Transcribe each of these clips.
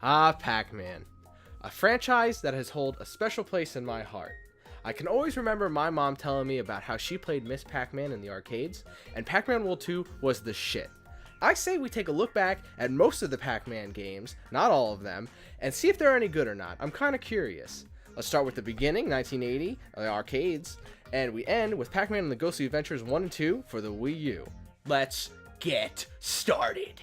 Ah, Pac-Man. A franchise that has held a special place in my heart. I can always remember my mom telling me about how she played Miss Pac-Man in the arcades, and Pac-Man World 2 was the shit. I say we take a look back at most of the Pac-Man games, not all of them, and see if they're any good or not. I'm kinda curious. Let's start with the beginning, 1980, the arcades, and we end with Pac-Man and the Ghostly Adventures 1 and 2 for the Wii U. Let's get started!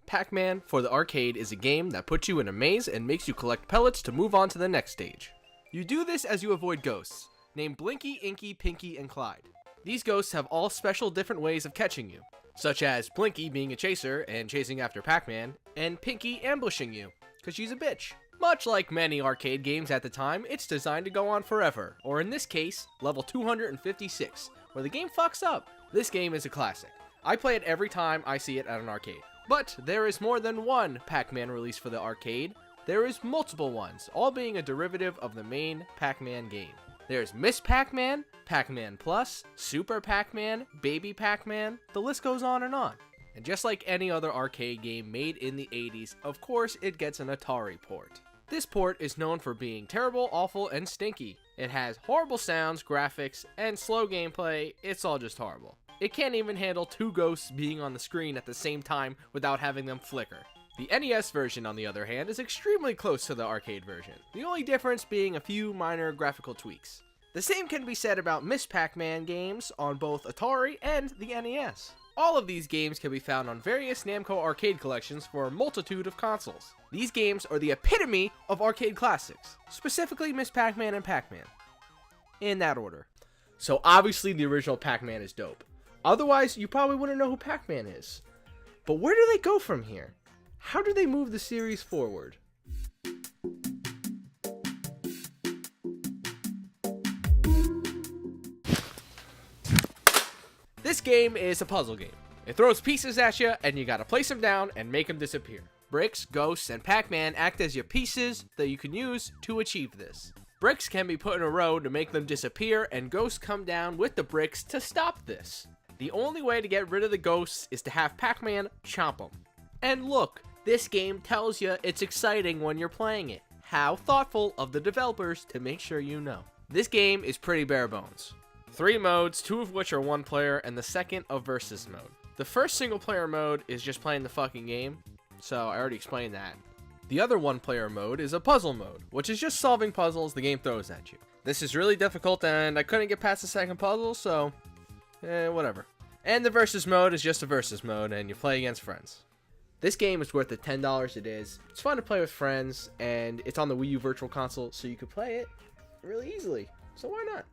Pac-Man for the arcade is a game that puts you in a maze and makes you collect pellets to move on to the next stage. You do this as you avoid ghosts, named Blinky, Inky, Pinky, and Clyde. These ghosts have all special different ways of catching you, such as Blinky being a chaser and chasing after Pac-Man, and Pinky ambushing you, cause she's a bitch. Much like many arcade games at the time, it's designed to go on forever, or in this case, level 256, where the game fucks up. This game is a classic. I play it every time I see it at an arcade. But there is more than one Pac-Man release for the arcade. There is multiple ones, all being a derivative of the main Pac-Man game. There's Miss Pac-Man, Pac-Man Plus, Super Pac-Man, Baby Pac-Man, the list goes on. And just like any other arcade game made in the 80s, of course it gets an Atari port. This port is known for being terrible, awful, and stinky. It has horrible sounds, graphics, and slow gameplay. It's all just horrible. It can't even handle two ghosts being on the screen at the same time without having them flicker. The NES version, on the other hand, is extremely close to the arcade version, the only difference being a few minor graphical tweaks. The same can be said about Miss Pac-Man games on both Atari and the NES. All of these games can be found on various Namco arcade collections for a multitude of consoles. These games are the epitome of arcade classics, specifically Miss Pac-Man and Pac-Man. In that order. So obviously the original Pac-Man is dope. Otherwise, you probably wouldn't know who Pac-Man is. But where do they go from here? How do they move the series forward? This game is a puzzle game. It throws pieces at you, and you gotta place them down and make them disappear. Bricks, ghosts, and Pac-Man act as your pieces that you can use to achieve this. Bricks can be put in a row to make them disappear, and ghosts come down with the bricks to stop this. The only way to get rid of the ghosts is to have Pac-Man chomp them. And look, this game tells you it's exciting when you're playing it. How thoughtful of the developers to make sure you know. This game is pretty bare bones. 3 modes, 2 of which are one player, and the second a versus mode. The first single player mode is just playing the fucking game, so I already explained that. The other one player mode is a puzzle mode, which is just solving puzzles the game throws at you. This is really difficult and I couldn't get past the second puzzle, so whatever. And the versus mode is just a versus mode and you play against friends. This game is worth the $10 it is. It's fun to play with friends and it's on the Wii U Virtual Console, so you can play it really easily. So why not?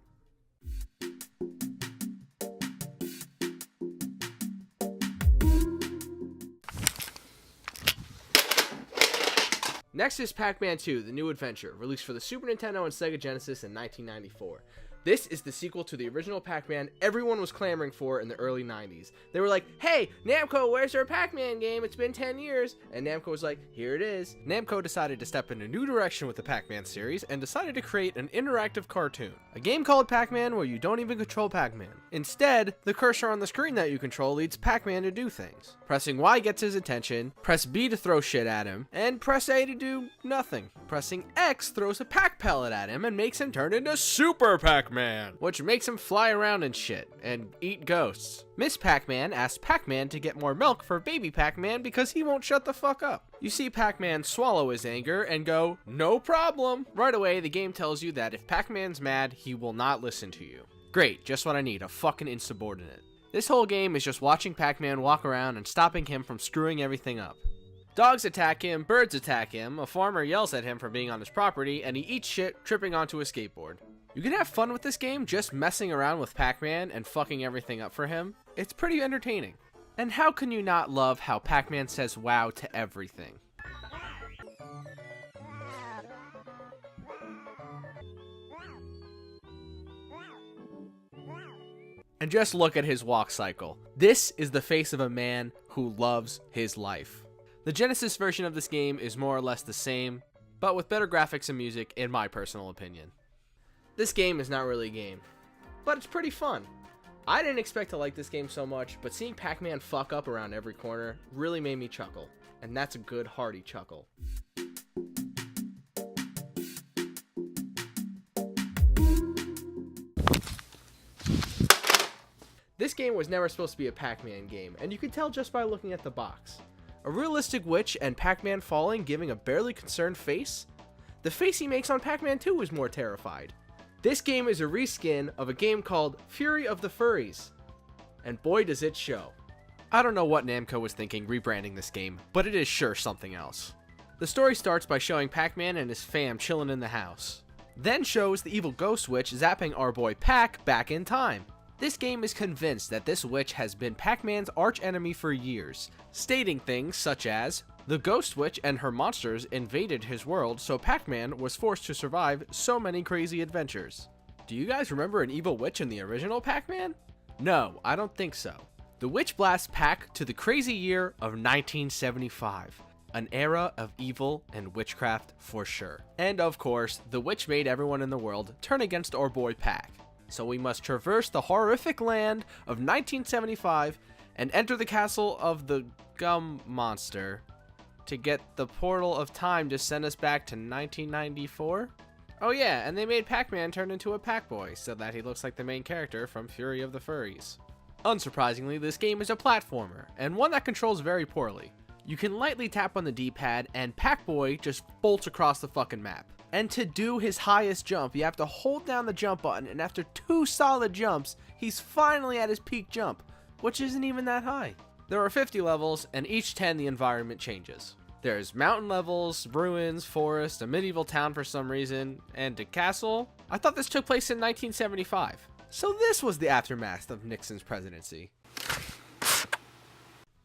Next is Pac-Man 2, The New Adventure, released for the Super Nintendo and Sega Genesis in 1994. This is the sequel to the original Pac-Man everyone was clamoring for in the early 90s. They were like, hey, Namco, where's our Pac-Man game? It's been 10 years. And Namco was like, here it is. Namco decided to step in a new direction with the Pac-Man series and decided to create an interactive cartoon. A game called Pac-Man where you don't even control Pac-Man. Instead, the cursor on the screen that you control leads Pac-Man to do things. Pressing Y gets his attention, press B to throw shit at him, and press A to do nothing. Pressing X throws a Pac pellet at him and makes him turn into Super Pac-Man, which makes him fly around and shit, and eat ghosts. Miss Pac-Man asks Pac-Man to get more milk for baby Pac-Man because he won't shut the fuck up. You see Pac-Man swallow his anger and go, no problem. Right away, the game tells you that if Pac-Man's mad, he will not listen to you. Great, just what I need, a fucking insubordinate. This whole game is just watching Pac-Man walk around and stopping him from screwing everything up. Dogs attack him, birds attack him, a farmer yells at him for being on his property, and he eats shit tripping onto a skateboard. You can have fun with this game just messing around with Pac-Man and fucking everything up for him. It's pretty entertaining. And how can you not love how Pac-Man says wow to everything? And just look at his walk cycle. This is the face of a man who loves his life. The Genesis version of this game is more or less the same, but with better graphics and music in my personal opinion. This game is not really a game, but it's pretty fun. I didn't expect to like this game so much, but seeing Pac-Man fuck up around every corner really made me chuckle, and that's a good hearty chuckle. This game was never supposed to be a Pac-Man game, and you could tell just by looking at the box. A realistic witch and Pac-Man falling, giving a barely concerned face? The face he makes on Pac-Man 2 was more terrified. This game is a reskin of a game called Fury of the Furries, and boy does it show. I don't know what Namco was thinking rebranding this game, but it is sure something else. The story starts by showing Pac-Man and his fam chilling in the house. Then shows the evil ghost witch zapping our boy Pac back in time. This game is convinced that this witch has been Pac-Man's archenemy for years, stating things such as, the ghost witch and her monsters invaded his world, so Pac-Man was forced to survive so many crazy adventures. Do you guys remember an evil witch in the original Pac-Man? No, I don't think so. The witch blasts Pac to the crazy year of 1975. An era of evil and witchcraft for sure. And of course, the witch made everyone in the world turn against our boy Pac. So we must traverse the horrific land of 1975 and enter the castle of the Gum Monster to get the portal of time to send us back to 1994? Oh yeah, and they made Pac-Man turn into a Pac-Boy so that he looks like the main character from Fury of the Furries. Unsurprisingly, this game is a platformer, and one that controls very poorly. You can lightly tap on the D-pad and Pac-Boy just bolts across the fucking map. And to do his highest jump, you have to hold down the jump button, and after 2 solid jumps, he's finally at his peak jump, which isn't even that high. There are 50 levels, and each 10 the environment changes. There's mountain levels, ruins, forest, a medieval town for some reason, and a castle. I thought this took place in 1975. So this was the aftermath of Nixon's presidency.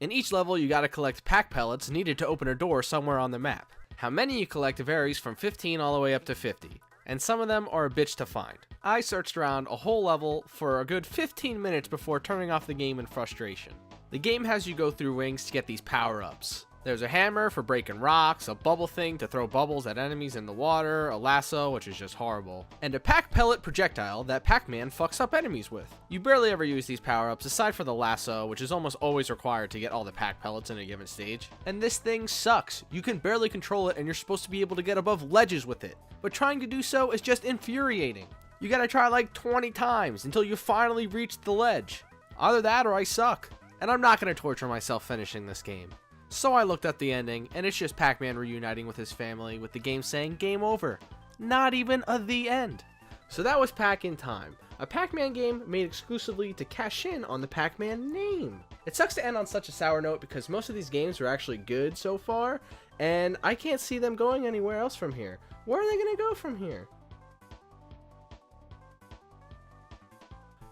In each level, you gotta collect Pac pellets needed to open a door somewhere on the map. How many you collect varies from 15 all the way up to 50, and some of them are a bitch to find. I searched around a whole level for a good 15 minutes before turning off the game in frustration. The game has you go through rings to get these power-ups. There's a hammer for breaking rocks, a bubble thing to throw bubbles at enemies in the water, a lasso, which is just horrible, and a Pac pellet projectile that Pac-Man fucks up enemies with. You barely ever use these power-ups aside for the lasso, which is almost always required to get all the Pac pellets in a given stage. And this thing sucks. You can barely control it and you're supposed to be able to get above ledges with it. But trying to do so is just infuriating. You gotta try like 20 times until you finally reach the ledge. Either that or I suck. And I'm not gonna torture myself finishing this game. So I looked at the ending, and it's just Pac-Man reuniting with his family, with the game saying game over. Not even the end. So that was Pac-in-time, a Pac-Man game made exclusively to cash in on the Pac-Man name. It sucks to end on such a sour note because most of these games are actually good so far, and I can't see them going anywhere else from here. Where are they gonna go from here?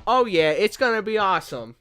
Oh yeah, it's gonna be awesome.